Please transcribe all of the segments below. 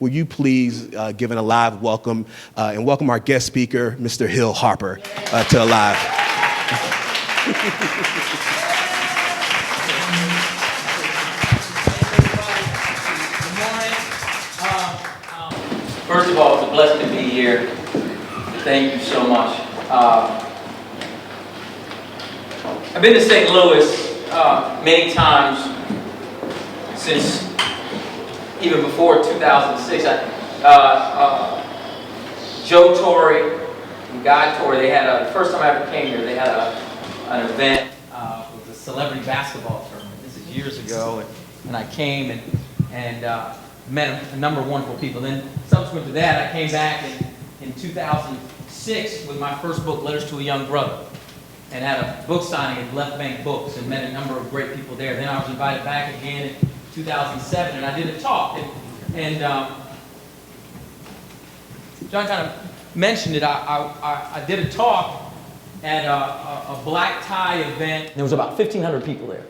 will you please give an Alive welcome and welcome our guest speaker, Mr. Hill Harper, to Alive. First of all, it's a blessing to be here. Thank you so much. I've been to St. Louis many times since even before 2006. Joe Torrey and Guy Torrey, they had the first time I ever came here, they had an event. It was a celebrity basketball tournament. This is years ago, and I came and met a number of wonderful people. Then subsequent to that, I came back in 2006 with my first book, Letters to a Young Brother, and had a book signing at Left Bank Books and met a number of great people there. Then I was invited back again in 2007, and I did a talk. And John kind of mentioned it. I did a talk at a black tie event. There was about 1,500 people there.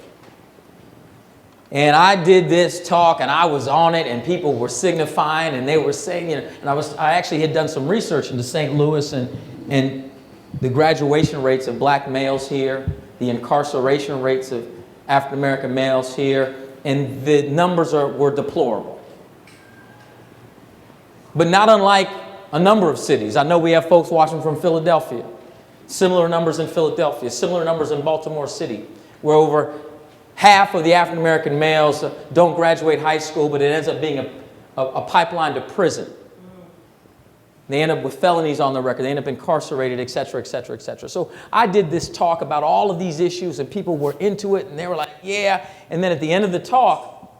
And I did this talk, and I was on it, and people were signifying, and they were saying, you know, and I actually had done some research into St. Louis and the graduation rates of black males here, the incarceration rates of African American males here, and the numbers were deplorable. But not unlike a number of cities. I know we have folks watching from Philadelphia. Similar numbers in Philadelphia, similar numbers in Baltimore City, where over half of the African American males don't graduate high school, but it ends up being a pipeline to prison. They end up with felonies on the record. They end up incarcerated, et cetera, et cetera, et cetera. So I did this talk about all of these issues, and people were into it, and they were like, yeah. And then at the end of the talk,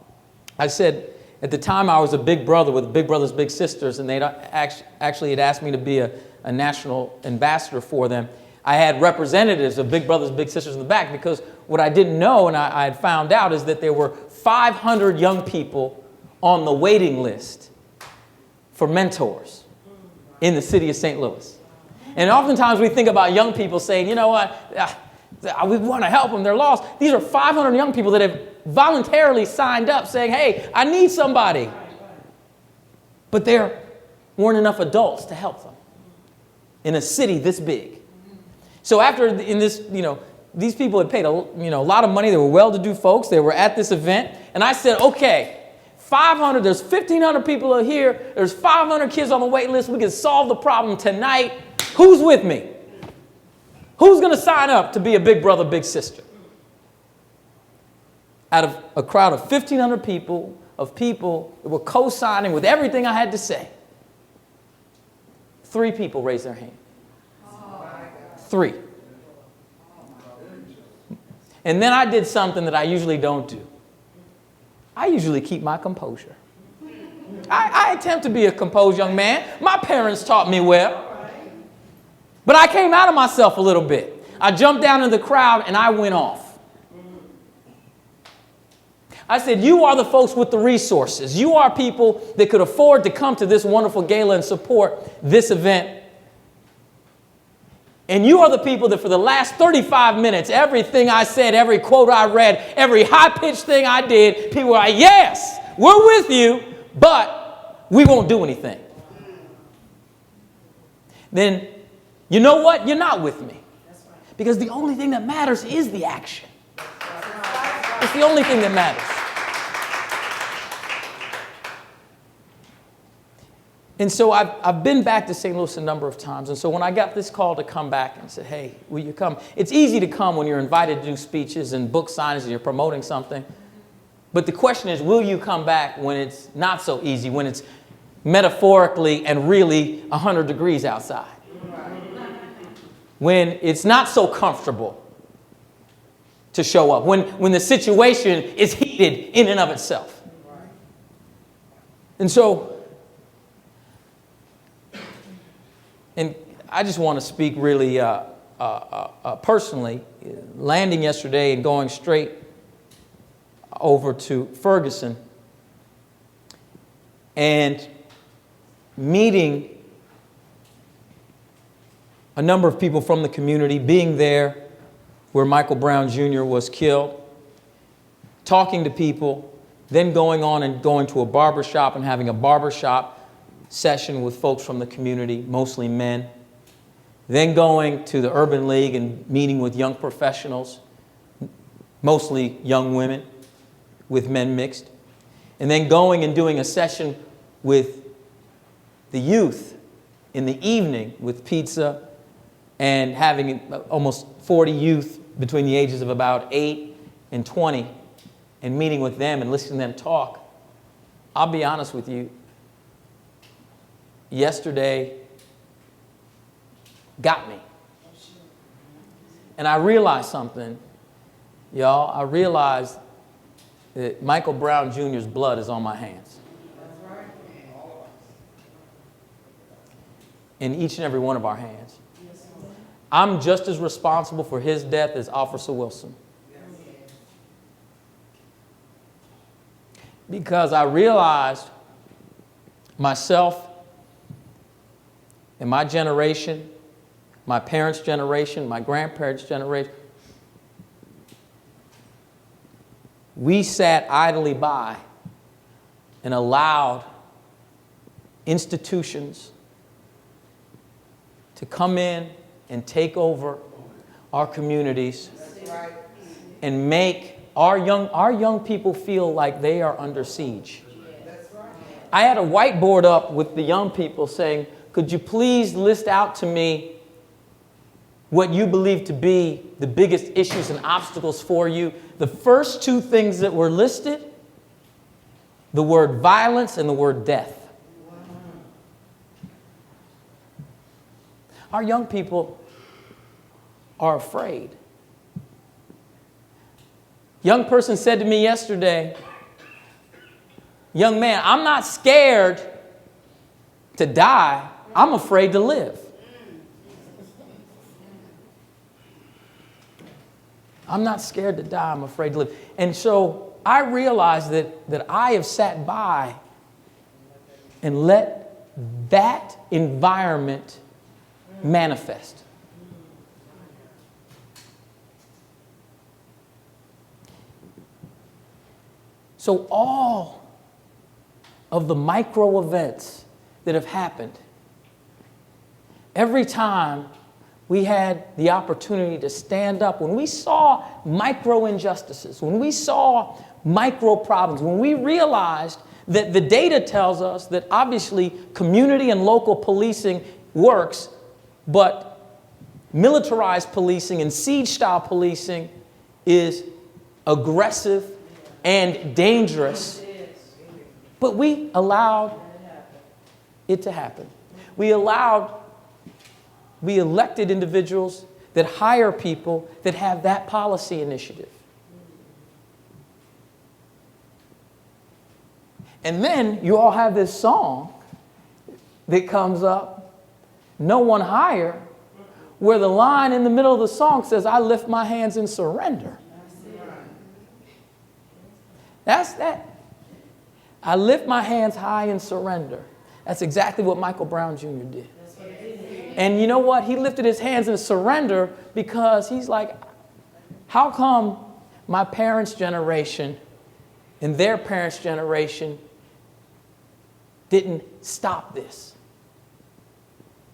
I said, at the time I was a big brother with Big Brothers Big Sisters, and they actually had asked me to be a national ambassador for them. I had representatives of Big Brothers Big Sisters in the back, because what I didn't know, and I had found out, is that there were 500 young people on the waiting list for mentors in the city of St. Louis. And oftentimes we think about young people saying, you know what, we want to help them, they're lost. These are 500 young people that have voluntarily signed up saying, hey, I need somebody. But there weren't enough adults to help them in a city this big. So after in this, you know, these people had paid a lot of money. They were well-to-do folks. They were at this event. And I said, okay, 500, there's 1,500 people here. There's 500 kids on the wait list. We can solve the problem tonight. Who's with me? Who's going to sign up to be a big brother, big sister? Out of a crowd of 1,500 people, that were co-signing with everything I had to say, 3 people raised their hand. 3. And then I did something that I usually don't do. I usually keep my composure. I attempt to be a composed young man. My parents taught me well. But I came out of myself a little bit. I jumped down in the crowd and I went off. I said, you are the folks with the resources. You are people that could afford to come to this wonderful gala and support this event. And you are the people that for the last 35 minutes, everything I said, every quote I read, every high-pitched thing I did, people were like, yes, we're with you, but we won't do anything. Then, you know what? You're not with me. Because the only thing that matters is the action. It's the only thing that matters. And so I've been back to St. Louis a number of times. And so when I got this call to come back and said, hey, will you come? It's easy to come when you're invited to do speeches and book signings and you're promoting something. But the question is, will you come back when it's not so easy, when it's metaphorically and really 100 degrees outside? When it's not so comfortable to show up, when the situation is heated in and of itself. And so, and I just want to speak really personally, landing yesterday and going straight over to Ferguson and meeting a number of people from the community, being there where Michael Brown Jr. was killed, talking to people, then going on and going to a barber shop and having a barber shop session with folks from the community, mostly men, then going to the Urban League and meeting with young professionals, mostly young women, with men mixed, and then going and doing a session with the youth in the evening with pizza and having almost 40 youth between the ages of about 8 and 20 and meeting with them and listening to them talk. I'll be honest with you, yesterday got me. And I realized something, y'all. I realized that Michael Brown Jr.'s blood is on my hands. In each and every one of our hands. I'm just as responsible for his death as Officer Wilson. Because I realized myself and my generation, my parents' generation, my grandparents' generation, we sat idly by and allowed institutions to come in and take over our communities and make our young people feel like they are under siege. I had a whiteboard up with the young people saying, could you please list out to me what you believe to be the biggest issues and obstacles for you? The first two things that were listed, the word violence and the word death. Our young people are afraid. Young person said to me yesterday, young man, I'm not scared to die. I'm afraid to live. I'm not scared to die. I'm afraid to live. And so I realized that I have sat by and let that environment manifest. So all of the micro events that have happened, every time we had the opportunity to stand up, when we saw micro injustices, when we saw micro problems, when we realized that the data tells us that obviously community and local policing works, but militarized policing and siege-style policing is aggressive and dangerous. But we allowed it to happen. We elected individuals that hire people that have that policy initiative. And then you all have this song that comes up, No One Higher, where the line in the middle of the song says, I lift my hands in surrender. That's that. I lift my hands high in surrender. That's exactly what Michael Brown Jr. did. And you know what? He lifted his hands in surrender because he's like, how come my parents' generation and their parents' generation didn't stop this?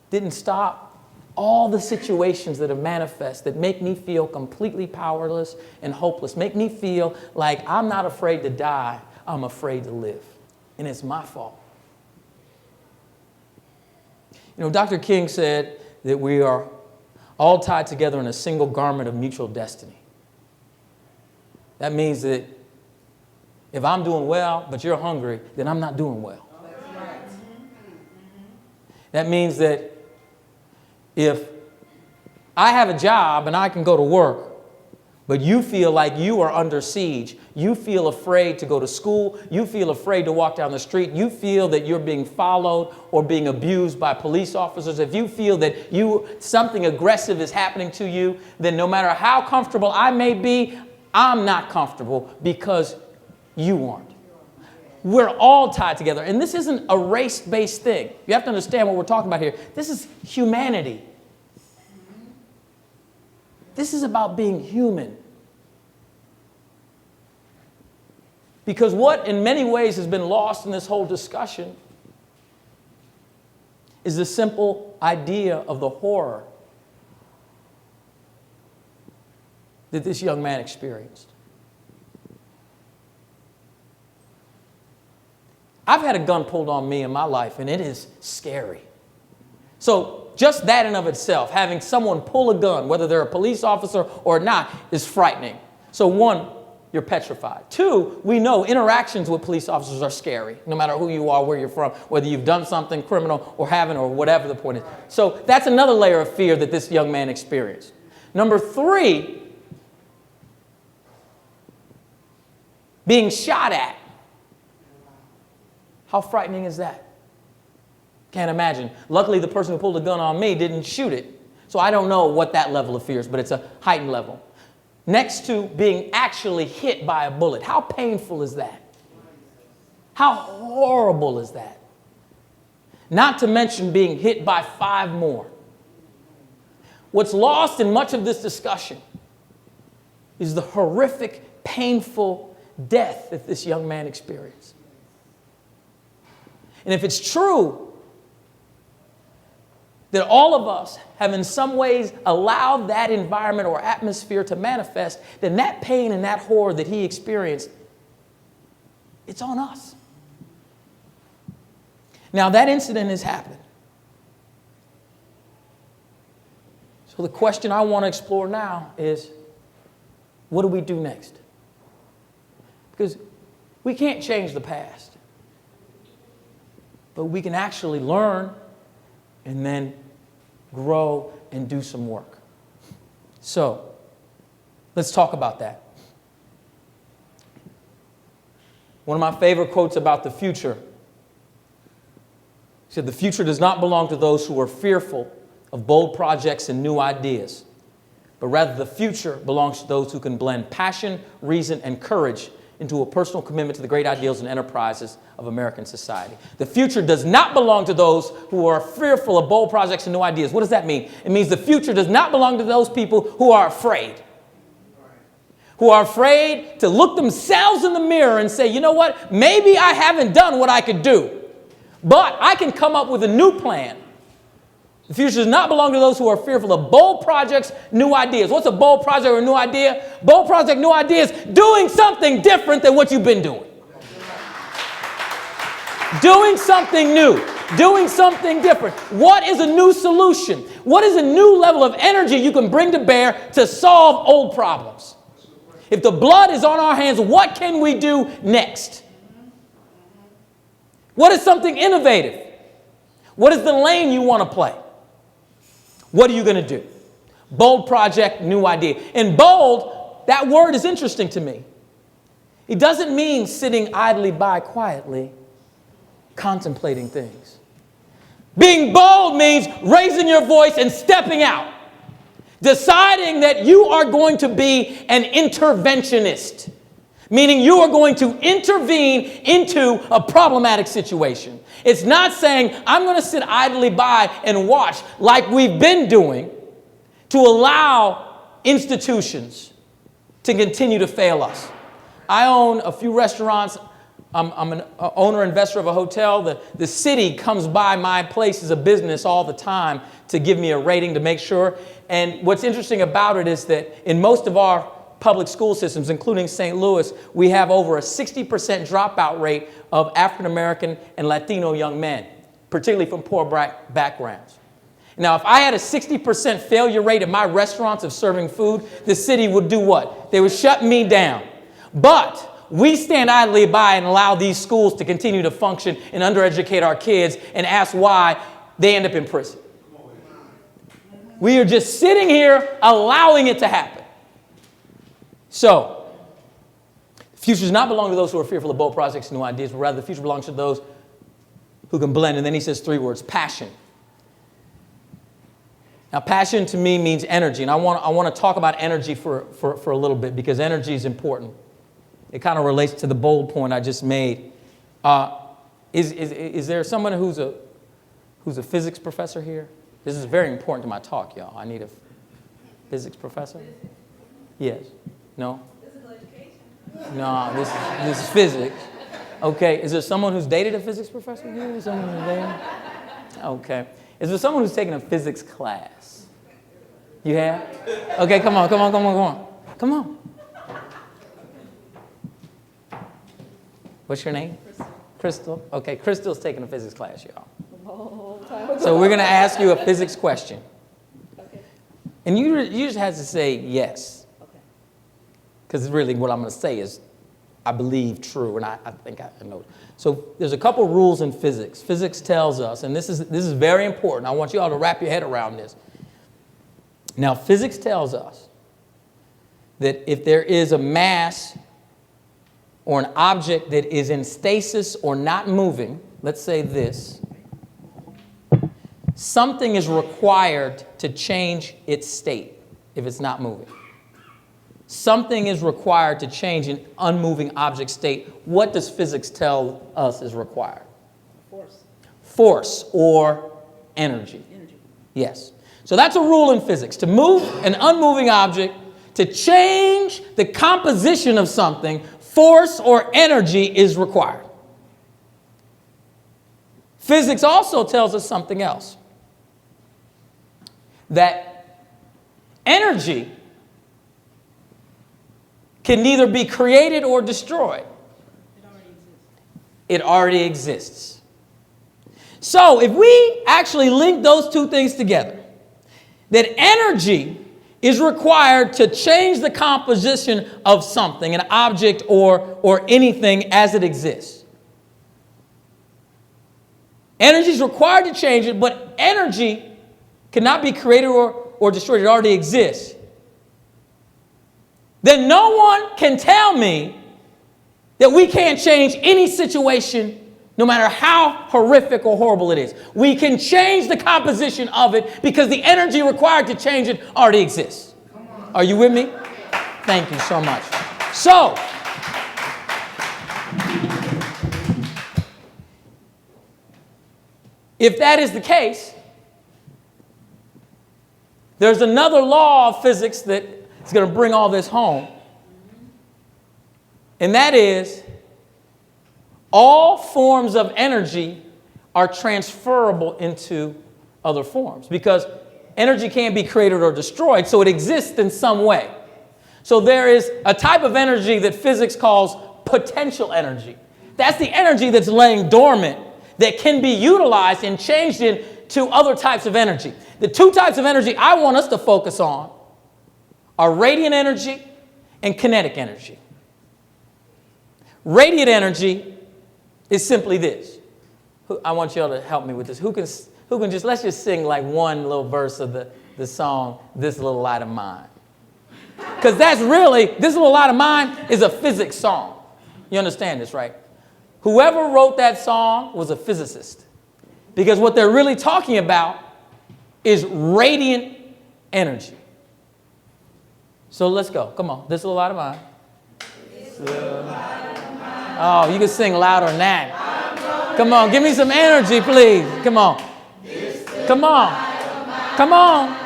Didn't stop all the situations that have manifest that make me feel completely powerless and hopeless, make me feel like I'm not afraid to die, I'm afraid to live. And it's my fault. You know, Dr. King said that we are all tied together in a single garment of mutual destiny. That means that if I'm doing well, but you're hungry, then I'm not doing well. That means that if I have a job and I can go to work, but you feel like you are under siege, you feel afraid to go to school, you feel afraid to walk down the street, you feel that you're being followed or being abused by police officers, if you feel that something aggressive is happening to you, then no matter how comfortable I may be, I'm not comfortable because you aren't. We're all tied together. And this isn't a race-based thing. You have to understand what we're talking about here. This is humanity. This is about being human. Because what in many ways has been lost in this whole discussion is the simple idea of the horror that this young man experienced. I've had a gun pulled on me in my life, and it is scary. So just that in of itself, having someone pull a gun, whether they're a police officer or not, is frightening. So one, you're petrified. Two, we know interactions with police officers are scary, no matter who you are, where you're from, whether you've done something criminal or haven't, or whatever the point is. So that's another layer of fear that this young man experienced. Number three, being shot at. How frightening is that? Can't imagine. Luckily, the person who pulled the gun on me didn't shoot it. So I don't know what that level of fear is, but it's a heightened level. Next to being actually hit by a bullet. How painful is that? How horrible is that? Not to mention being hit by 5 more. What's lost in much of this discussion is the horrific, painful death that this young man experienced. And if it's true that all of us have in some ways allowed that environment or atmosphere to manifest, then that pain and that horror that he experienced, it's on us. Now that incident has happened. So the question I want to explore now is, what do we do next? Because we can't change the past, but we can actually learn and then grow and do some work. So, let's talk about that. One of my favorite quotes about the future said, "The future does not belong to those who are fearful of bold projects and new ideas, but rather the future belongs to those who can blend passion, reason, and courage into a personal commitment to the great ideals and enterprises of American society." The future does not belong to those who are fearful of bold projects and new ideas. What does that mean? It means the future does not belong to those people who are afraid. Who are afraid to look themselves in the mirror and say, you know what, maybe I haven't done what I could do, but I can come up with a new plan. The future does not belong to those who are fearful of bold projects, new ideas. What's a bold project or a new idea? Bold project, new ideas, doing something different than what you've been doing. Doing something new, doing something different. What is a new solution? What is a new level of energy you can bring to bear to solve old problems? If the blood is on our hands, what can we do next? What is something innovative? What is the lane you want to play? What are you going to do? Bold project, new idea. And bold, that word is interesting to me. It doesn't mean sitting idly by quietly, contemplating things. Being bold means raising your voice and stepping out. Deciding that you are going to be an interventionist. Meaning you are going to intervene into a problematic situation. It's not saying, I'm going to sit idly by and watch like we've been doing to allow institutions to continue to fail us. I own a few restaurants. I'm an owner, investor of a hotel. The city comes by my place as a business all the time to give me a rating to make sure. And what's interesting about it is that in most of our public school systems, including St. Louis, we have over a 60% dropout rate of African American and Latino young men, particularly from poor backgrounds. Now, if I had a 60% failure rate at my restaurants of serving food, the city would do what? They would shut me down. But we stand idly by and allow these schools to continue to function and undereducate our kids and ask why they end up in prison. We are just sitting here allowing it to happen. So, the future does not belong to those who are fearful of bold projects and new ideas, but rather the future belongs to those who can blend. And then he says 3 words, passion. Now, passion to me means energy, and I want to talk about energy for a little bit because energy is important. It kind of relates to the bold point I just made. Is there someone who's a physics professor here? This is very important to my talk, y'all. I need a physics professor. Yes. No? Physical education. No, this is physics. Okay, is there someone who's dated a physics professor here? Someone who's dated? Okay. Is there someone who's taken a physics class? You have? Okay, come on. Come on. What's your name? Crystal. Okay, Crystal's taking a physics class, y'all. So we're going to ask you a physics question. Okay. And you just have to say yes. Okay. Because really what I'm going to say is, I believe true, and I think I know. So there's a couple rules in physics. Physics tells us, and this is very important. I want you all to wrap your head around this. Now, physics tells us that if there is a mass or an object that is in stasis or not moving, let's say this, something is required to change its state if it's not moving. Something is required to change an unmoving object state. What does physics tell us is required? Force. Force or energy. Energy. Yes. So that's a rule in physics. To move an unmoving object, to change the composition of something, force or energy is required. Physics also tells us something else. That energy can neither be created or destroyed. It already exists. So if we actually link those two things together, that energy is required to change the composition of something, an object or anything as it exists. Energy is required to change it, but energy cannot be created or destroyed. It already exists. Then no one can tell me that we can't change any situation, no matter how horrific or horrible it is. We can change the composition of it because the energy required to change it already exists. Are you with me? Thank you so much. So, if that is the case, there's another law of physics that is going to bring all this home. And that is, all forms of energy are transferable into other forms because energy can't be created or destroyed, so it exists in some way. So there is a type of energy that physics calls potential energy. That's the energy that's laying dormant that can be utilized and changed into other types of energy. The two types of energy I want us to focus on are radiant energy and kinetic energy. Radiant energy is simply this. I want you all to help me with this. Who can just, let's just sing like one little verse of the song, This Little Light of Mine. Because that's really, This Little Light of Mine is a physics song. You understand this, right? Whoever wrote that song was a physicist. Because what they're really talking about is radiant energy. So let's go. Come on. This little light of mine. Oh, you can sing louder than that. Come on. Give me some energy, please. Come on. Come on. Come on.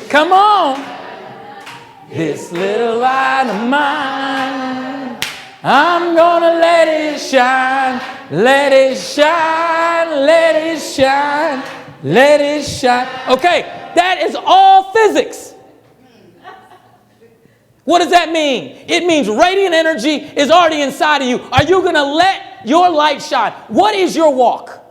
Come on. This little light of mine, I'm gonna let it shine. Let it shine. Let it shine. Let it shine. Okay. That is all physics. What does that mean? It means radiant energy is already inside of you. Are you going to let your light shine? What is your walk?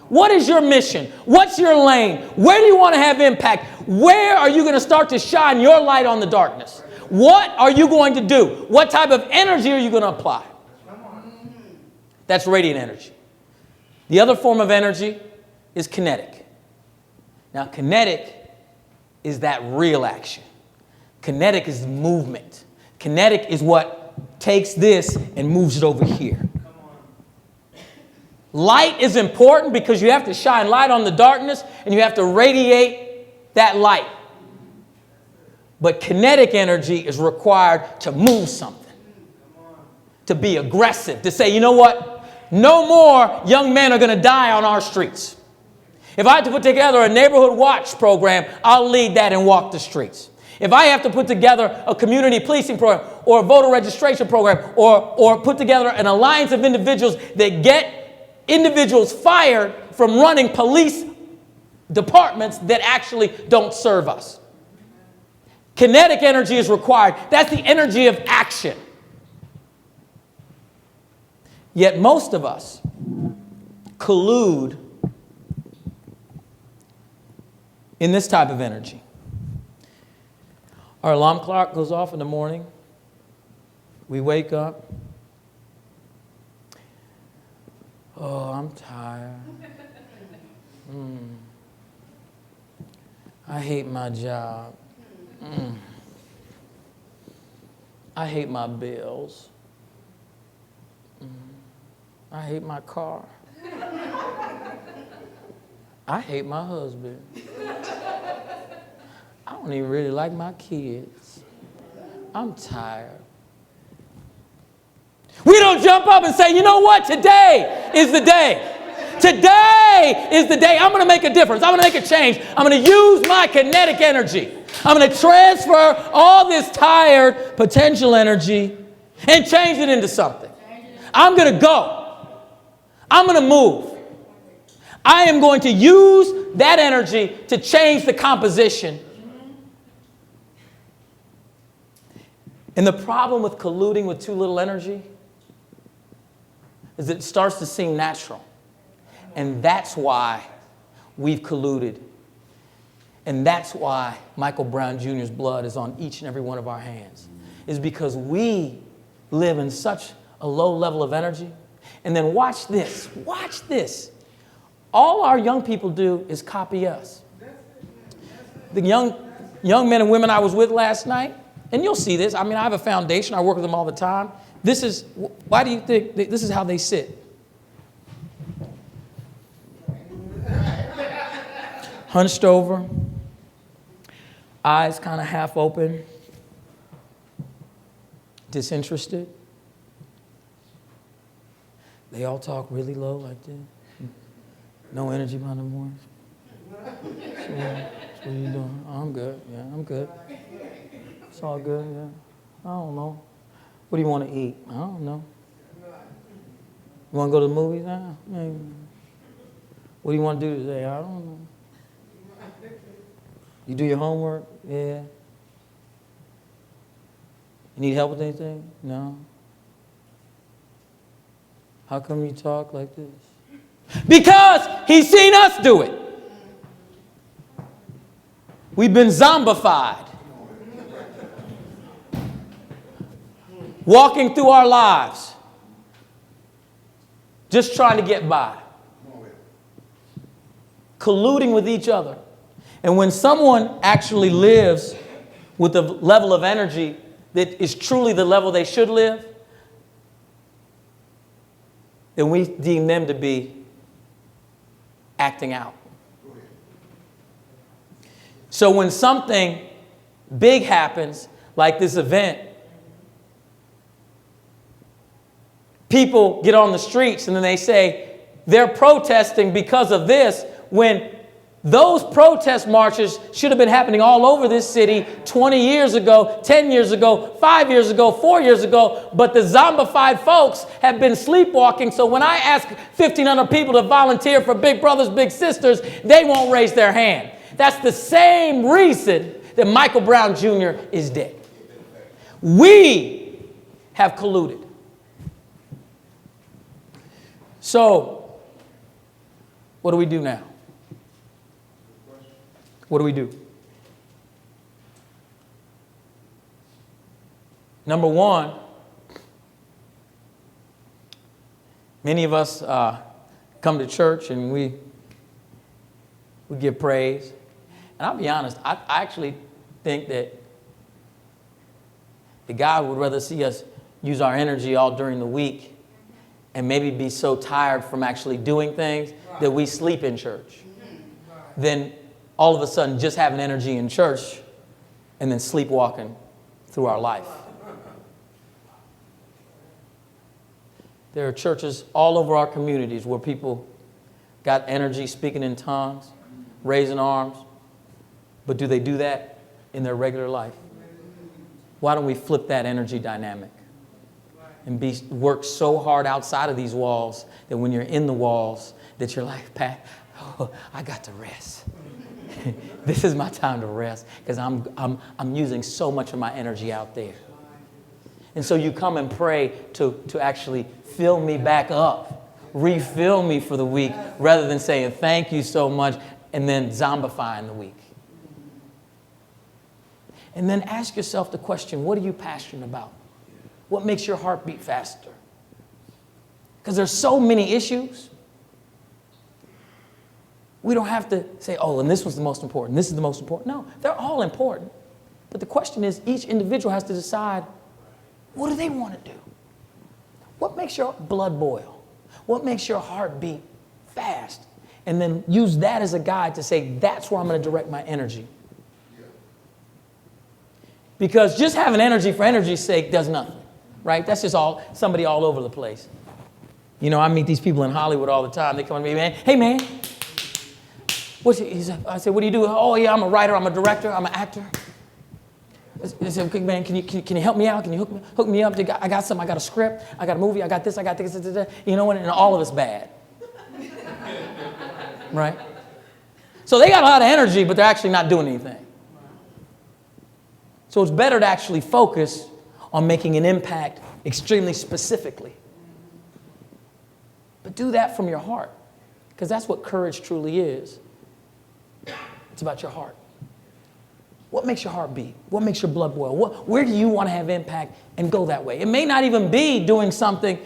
What is your mission? What's your lane? Where do you want to have impact? Where are you going to start to shine your light on the darkness? What are you going to do? What type of energy are you going to apply? That's radiant energy. The other form of energy is kinetic. Now, kinetic is that real action. Kinetic is movement. Kinetic is what takes this and moves it over here. Light is important because you have to shine light on the darkness and you have to radiate that light. But kinetic energy is required to move something, to be aggressive, to say, you know what? No more young men are going to die on our streets. If I had to put together a neighborhood watch program, I'll lead that and walk the streets. If I have to put together a community policing program or a voter registration program or put together an alliance of individuals that get individuals fired from running police departments that actually don't serve us. Kinetic energy is required. That's the energy of action. Yet most of us collude in this type of energy. Our alarm clock goes off in the morning. We wake up. Oh, I'm tired. I hate my job. I hate my bills. I hate my car. I hate my husband. I don't even really like my kids. I'm tired. We don't jump up and say, you know what? Today is the day. Today is the day I'm going to make a difference. I'm going to make a change. I'm going to use my kinetic energy. I'm going to transfer all this tired potential energy and change it into something. I'm going to go. I'm going to move. I am going to use that energy to change the composition. And the problem with colluding with too little energy is it starts to seem natural. And that's why we've colluded. And that's why Michael Brown Jr.'s blood is on each and every one of our hands. Is because we live in such a low level of energy. And then watch this. Watch this. All our young people do is copy us. The young men and women I was with last night, and you'll see this. I mean, I have a foundation. I work with them all the time. Why do you think this is how they sit? Hunched over, eyes kind of half open, disinterested. They all talk really low like this. No energy behind the voice. So what are you doing? Oh, I'm good. Yeah, I'm good. It's all good, yeah. I don't know. What do you want to eat? I don't know. You want to go to the movies now? What do you want to do today? I don't know. You do your homework? Yeah. You need help with anything? No. How come you talk like this? Because he's seen us do it. We've been zombified. Walking through our lives. Just trying to get by. Colluding with each other. And when someone actually lives with a level of energy that is truly the level they should live, then we deem them to be acting out. So when something big happens, like this event, people get on the streets and then they say they're protesting because of this, when those protest marches should have been happening all over this city 20 years ago, 10 years ago, 5 years ago, 4 years ago, but the zombified folks have been sleepwalking. So when I ask 1,500 people to volunteer for Big Brothers, Big Sisters, they won't raise their hand. That's the same reason that Michael Brown Jr. is dead. We have colluded. So, what do we do now? What do we do? Number one, many of us come to church and we give praise. And I'll be honest, I actually think that God would rather see us use our energy all during the week and maybe be so tired from actually doing things that we sleep in church than all of a sudden just having energy in church and then sleepwalking through our life. There are churches all over our communities where people got energy speaking in tongues, raising arms. But do they do that in their regular life. Why don't we flip that energy dynamic and work so hard outside of these walls that when you're in the walls that you're like, Pat, oh, I got to rest. This is my time to rest because I'm using so much of my energy out there. And so you come and pray to actually fill me back up, refill me for the week, rather than saying thank you so much and then zombifying the week. And then ask yourself the question, what are you passionate about? What makes your heart beat faster? Because there's so many issues. We don't have to say, oh, and this was the most important. This is the most important. No, they're all important. But the question is, each individual has to decide, what do they want to do? What makes your blood boil? What makes your heart beat fast? And then use that as a guide to say, that's where I'm going to direct my energy. Because just having energy for energy's sake does nothing, right? That's just somebody all over the place. You know, I meet these people in Hollywood all the time. They come to me, man, hey, man. I said, what do you do? Oh, yeah, I'm a writer, I'm a director, I'm an actor. I said, okay, man, can you help me out? Can you hook me up? I got something, I got a script, I got a movie, I got this. You know what? And all of it's bad. Right? So they got a lot of energy, but they're actually not doing anything. So it's better to actually focus on making an impact extremely specifically. But do that from your heart, because that's what courage truly is. It's about your heart. What makes your heart beat? What makes your blood boil? Where do you want to have impact and go that way? It may not even be doing something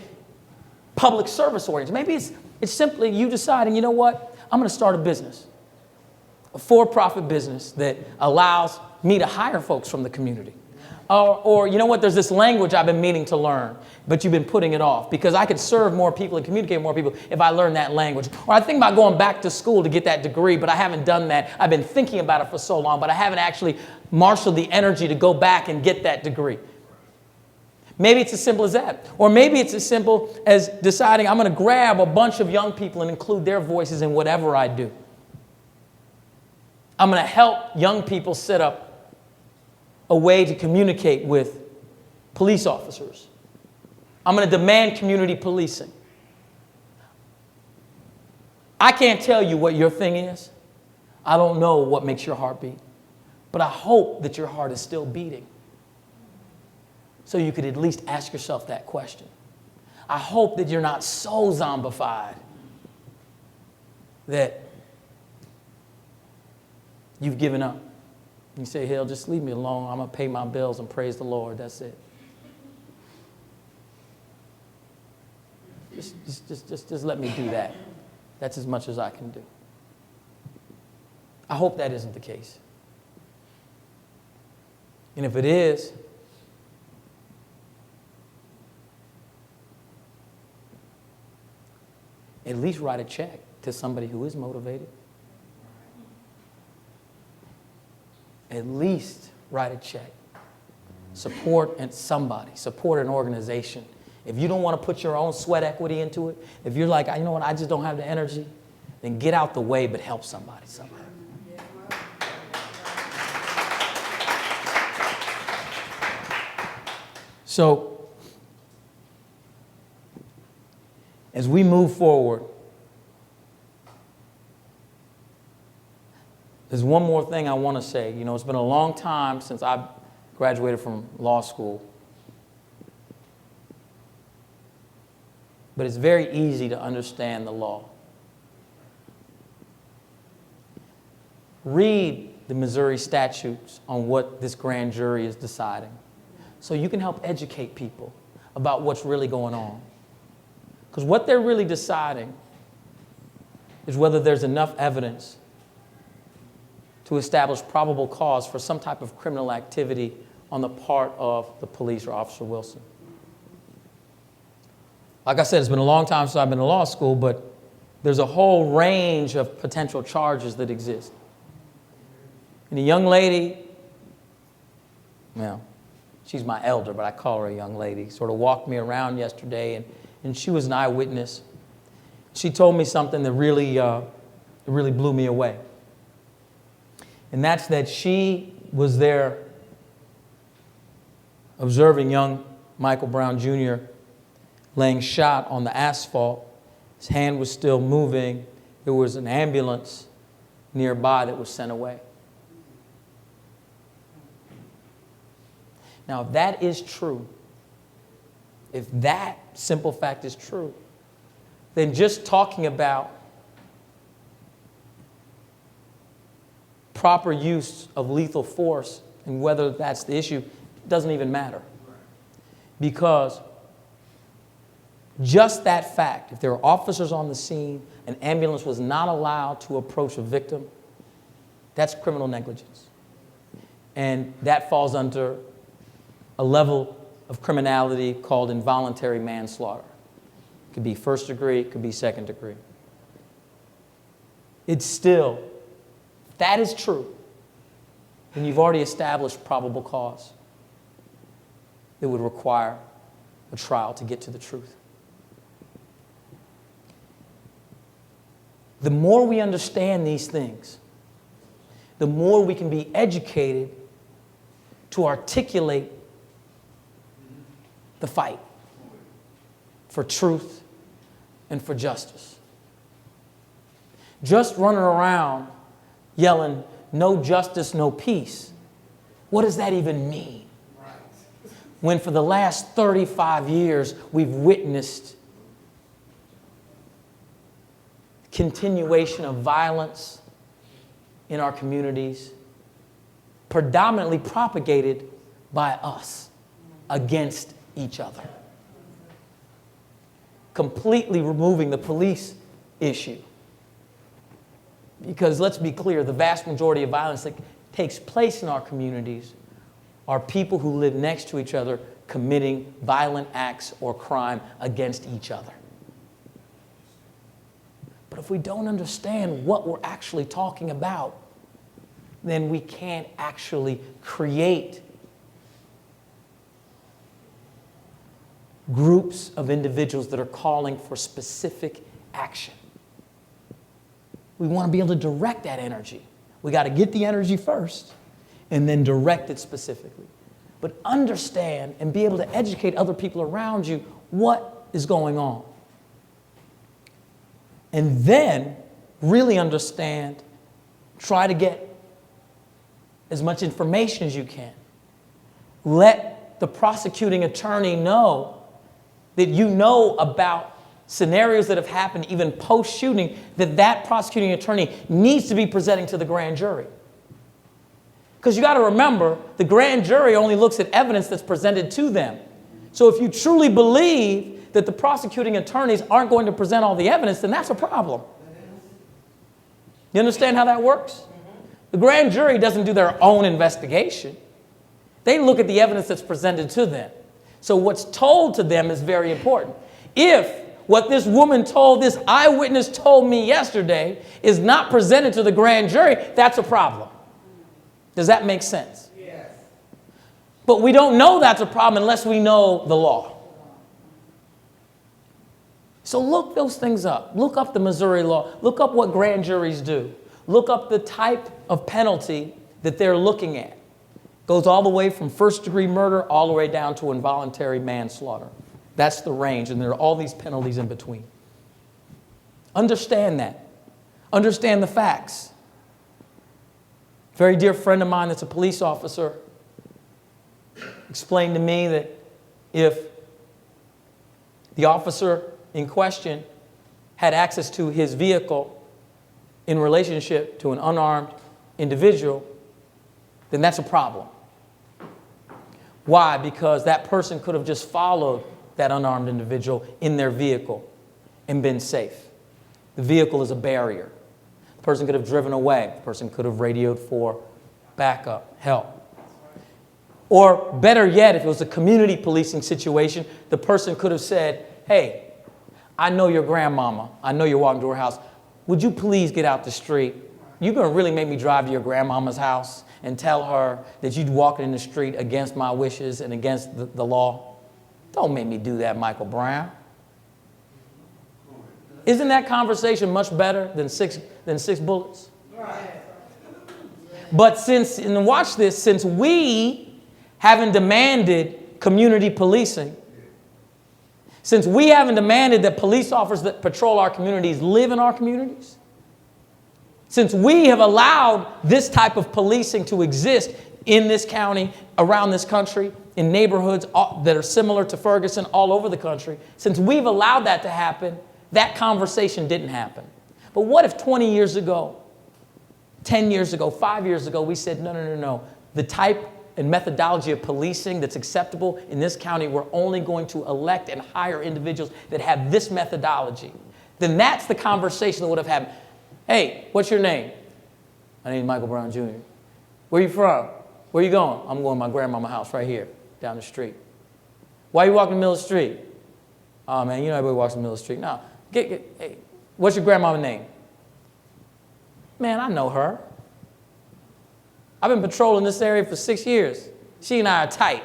public service oriented. Maybe it's simply you deciding, you know what? I'm going to start a business, a for-profit business that allows me to hire folks from the community. Or you know what, there's this language I've been meaning to learn, but you've been putting it off because I could serve more people and communicate with more people if I learn that language. Or I think about going back to school to get that degree, but I haven't done that. I've been thinking about it for so long, but I haven't actually marshaled the energy to go back and get that degree. Maybe it's as simple as that. Or maybe it's as simple as deciding I'm going to grab a bunch of young people and include their voices in whatever I do. I'm going to help young people set up a way to communicate with police officers. I'm going to demand community policing. I can't tell you what your thing is. I don't know what makes your heart beat. But I hope that your heart is still beating. So you could at least ask yourself that question. I hope that you're not so zombified that you've given up. You say, Hill, just leave me alone. I'm going to pay my bills and praise the Lord. That's it. Just let me do that. That's as much as I can do. I hope that isn't the case. And if it is, at least write a check to somebody who is motivated. At least write a check. Support somebody. Support an organization. If you don't want to put your own sweat equity into it, if you're like, you know what, I just don't have the energy, then get out the way, but help somebody somehow. So, as we move forward, there's one more thing I want to say. You know, it's been a long time since I graduated from law school. But it's very easy to understand the law. Read the Missouri statutes on what this grand jury is deciding, so you can help educate people about what's really going on. Because what they're really deciding is whether there's enough evidence to establish probable cause for some type of criminal activity on the part of the police or Officer Wilson. Like I said, it's been a long time since I've been in law school, but there's a whole range of potential charges that exist. And a young lady, well, she's my elder, but I call her a young lady, sort of walked me around yesterday, and she was an eyewitness. She told me something that really blew me away. And that's that she was there observing young Michael Brown Jr. laying shot on the asphalt. His hand was still moving. There was an ambulance nearby that was sent away. Now, if that is true, if that simple fact is true, then just talking about proper use of lethal force and whether that's the issue doesn't even matter. Because just that fact, if there are officers on the scene, an ambulance was not allowed to approach a victim, that's criminal negligence. And that falls under a level of criminality called involuntary manslaughter. It could be first degree, it could be second degree. It's still, if that is true, then you've already established probable cause. It would require a trial to get to the truth. The more we understand these things, the more we can be educated to articulate the fight for truth and for justice. Just running around yelling, "No justice, no peace." What does that even mean? When for the last 35 years, we've witnessed continuation of violence in our communities, predominantly propagated by us against each other. Completely removing the police issue. Because let's be clear, the vast majority of violence that takes place in our communities are people who live next to each other committing violent acts or crime against each other. But if we don't understand what we're actually talking about, then we can't actually create groups of individuals that are calling for specific action. We want to be able to direct that energy. We got to get the energy first and then direct it specifically. But understand and be able to educate other people around you what is going on. And then really understand, try to get as much information as you can. Let the prosecuting attorney know that you know about scenarios that have happened even post-shooting, that prosecuting attorney needs to be presenting to the grand jury. Because you got to remember, the grand jury only looks at evidence that's presented to them. So if you truly believe that the prosecuting attorneys aren't going to present all the evidence, then that's a problem. You understand how that works? The grand jury doesn't do their own investigation. They look at the evidence that's presented to them. So what's told to them is very important. If what this woman told, this eyewitness told me yesterday, is not presented to the grand jury, that's a problem. Does that make sense? Yes. But we don't know that's a problem unless we know the law. So look those things up. Look up the Missouri law. Look up what grand juries do. Look up the type of penalty that they're looking at. Goes all the way from first-degree murder all the way down to involuntary manslaughter. That's the range, and there are all these penalties in between. Understand that. Understand the facts. Very dear friend of mine that's a police officer explained to me that if the officer in question had access to his vehicle in relationship to an unarmed individual, then that's a problem. Why? Because that person could have just followed that unarmed individual in their vehicle and been safe. The vehicle is a barrier. The person could have driven away. The person could have radioed for backup, help. Or better yet, if it was a community policing situation, the person could have said, "Hey, I know your grandmama. I know you're walking to her house. Would you please get out the street? You're going to really make me drive to your grandmama's house and tell her that you'd walk in the street against my wishes and against the law? Don't make me do that, Michael Brown." Isn't that conversation much better than six bullets? But and watch this, since we haven't demanded community policing, since we haven't demanded that police officers that patrol our communities live in our communities, since we have allowed this type of policing to exist in this county, around this country, in neighborhoods that are similar to Ferguson all over the country, since we've allowed that to happen, that conversation didn't happen. But what if 20 years ago, 10 years ago, 5 years ago, we said, no. The type and methodology of policing that's acceptable in this county, we're only going to elect and hire individuals that have this methodology. Then that's the conversation that would have happened. Hey, what's your name? My name is Michael Brown Jr. Where you from? Where you going? I'm going to my grandmama's house right here, down the street. Why are you walking in the middle of the street? Oh, man, you know everybody walks in the middle of the street. No, hey, what's your grandmama's name? Man, I know her. I've been patrolling this area for 6 years. She and I are tight.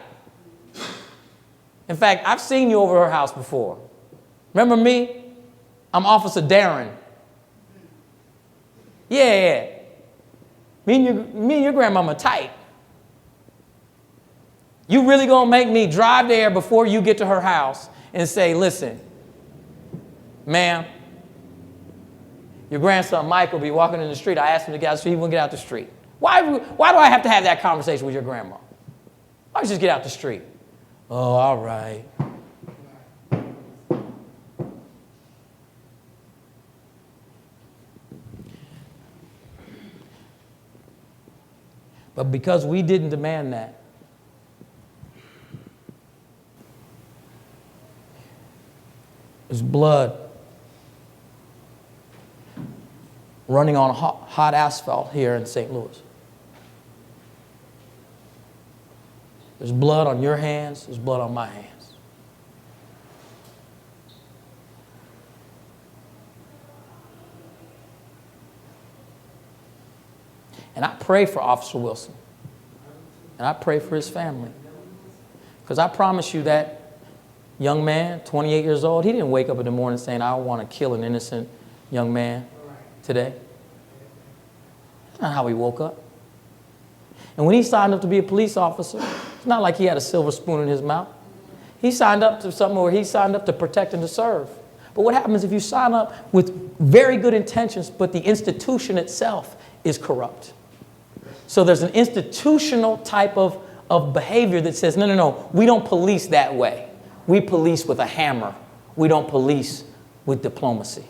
In fact, I've seen you over her house before. Remember me? I'm Officer Darren. Yeah. Me and your grandmama tight. You really gonna make me drive there before you get to her house and say, listen, ma'am, your grandson Mike will be walking in the street. I asked him to get out the street. He wouldn't get out the street. Why do I have to have that conversation with your grandma? Why don't you just get out the street? Oh, all right. But because we didn't demand that, there's blood running on hot asphalt here in St. Louis. There's blood on your hands. There's blood on my hands. And I pray for Officer Wilson. And I pray for his family. Because I promise you that young man, 28 years old, he didn't wake up in the morning saying, I want to kill an innocent young man today. That's not how he woke up. And when he signed up to be a police officer, it's not like he had a silver spoon in his mouth. He signed up to something where he signed up to protect and to serve. But what happens if you sign up with very good intentions, but the institution itself is corrupt? So there's an institutional type of behavior that says, no, we don't police that way. We police with a hammer. We don't police with diplomacy.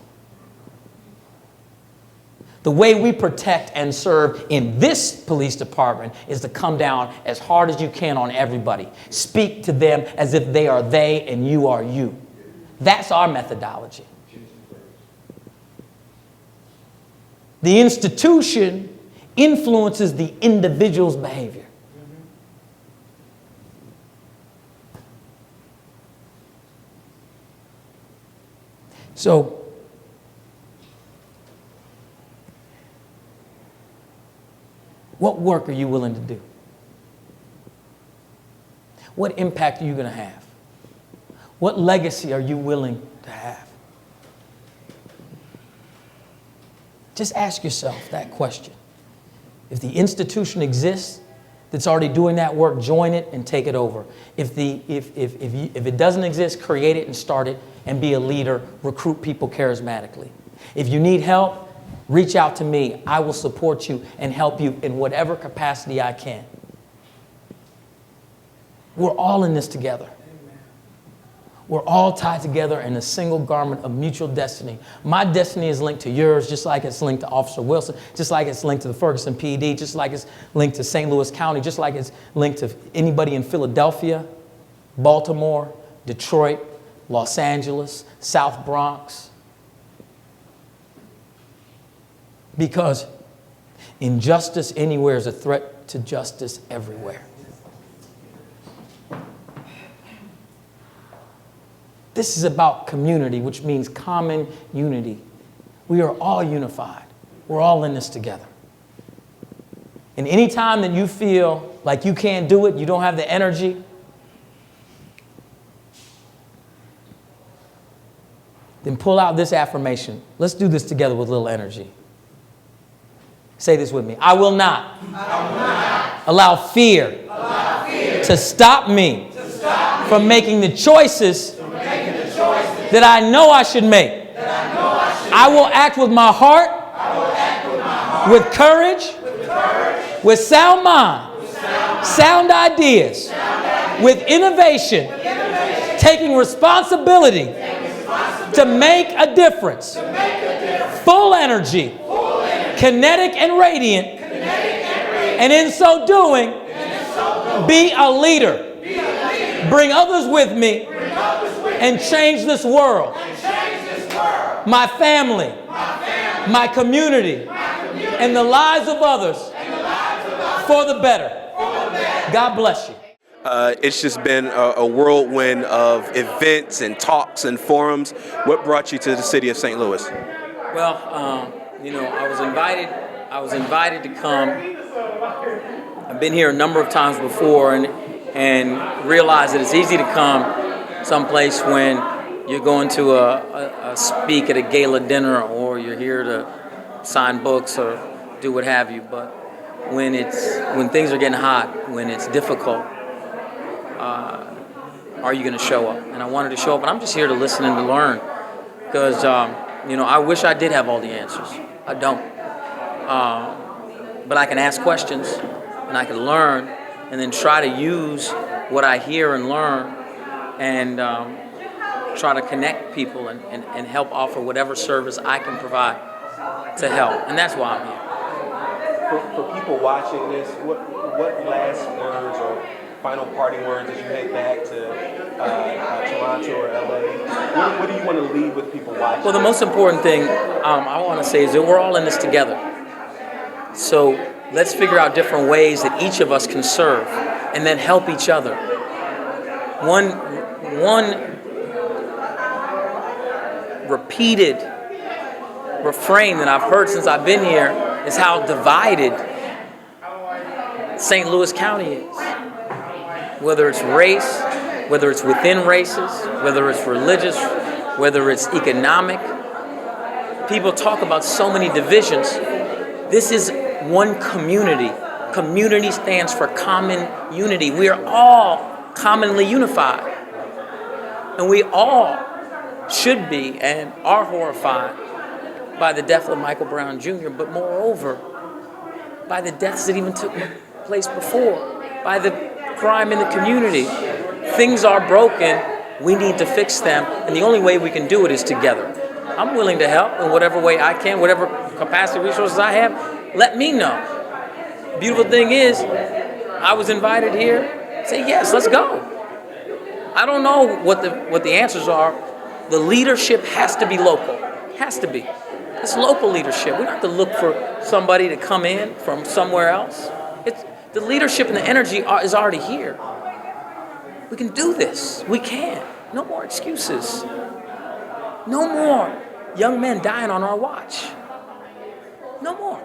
The way we protect and serve in this police department is to come down as hard as you can on everybody. Speak to them as if they are they and you are you. That's our methodology. The institution influences the individual's behavior. So, what work are you willing to do? What impact are you going to have? What legacy are you willing to have? Just ask yourself that question. If the institution exists that's already doing that work, join it and take it over. If it doesn't exist, create it and start it and be a leader, recruit people charismatically. If you need help, reach out to me. I will support you and help you in whatever capacity I can. We're all in this together. We're all tied together in a single garment of mutual destiny. My destiny is linked to yours, just like it's linked to Officer Wilson, just like it's linked to the Ferguson PD, just like it's linked to St. Louis County, just like it's linked to anybody in Philadelphia, Baltimore, Detroit, Los Angeles, South Bronx. Because injustice anywhere is a threat to justice everywhere. This is about community, which means common unity. We are all unified. We're all in this together. And any time that you feel like you can't do it, you don't have the energy, then pull out this affirmation. Let's do this together with a little energy. Say this with me. I will not, allow fear, to stop me, from making the choices, that I know I should make. I will act with my heart, with courage, with sound mind, sound ideas, with innovation, taking responsibility to make a difference, full energy, kinetic and radiant, and in so doing, be a leader. Bring others with me and change this world. My family, my community, and the lives of others for the better. God bless you. It's just been a whirlwind of events and talks and forums. What brought you to the city of St. Louis? Well, I was invited to come. I've been here a number of times before and realized that it's easy to come someplace when you're going to a speak at a gala dinner, or you're here to sign books or do what have you. But when things are getting hot, when it's difficult, are you going to show up? And I wanted to show up, and I'm just here to listen and to learn, because I wish I did have all the answers. I don't. But I can ask questions, and I can learn, and then try to use what I hear and learn, and try to connect people and help offer whatever service I can provide to help. And that's why I'm here. For people watching this, what last words or final parting words as you head back to Toronto or LA? What do you want to leave with people watching? Well, the most important thing I want to say is that we're all in this together. So let's figure out different ways that each of us can serve, and then help each other. One repeated refrain that I've heard since I've been here is how divided St. Louis County is. Whether it's race, whether it's within races, whether it's religious, whether it's economic. People talk about so many divisions. This is one community. Community stands for common unity. We are all commonly unified. And we all should be and are horrified by the death of Michael Brown Jr., but moreover, by the deaths that even took place before, by the crime in the community. Things are broken. We need to fix them. And the only way we can do it is together. I'm willing to help in whatever way I can, whatever capacity, resources I have. Let me know. The beautiful thing is, I was invited here. Say yes, let's go. I don't know what the answers are. The leadership has to be local. Has to be. It's local leadership. We don't have to look for somebody to come in from somewhere else. The leadership and the energy is already here. We can do this. We can. No more excuses. No more young men dying on our watch. No more.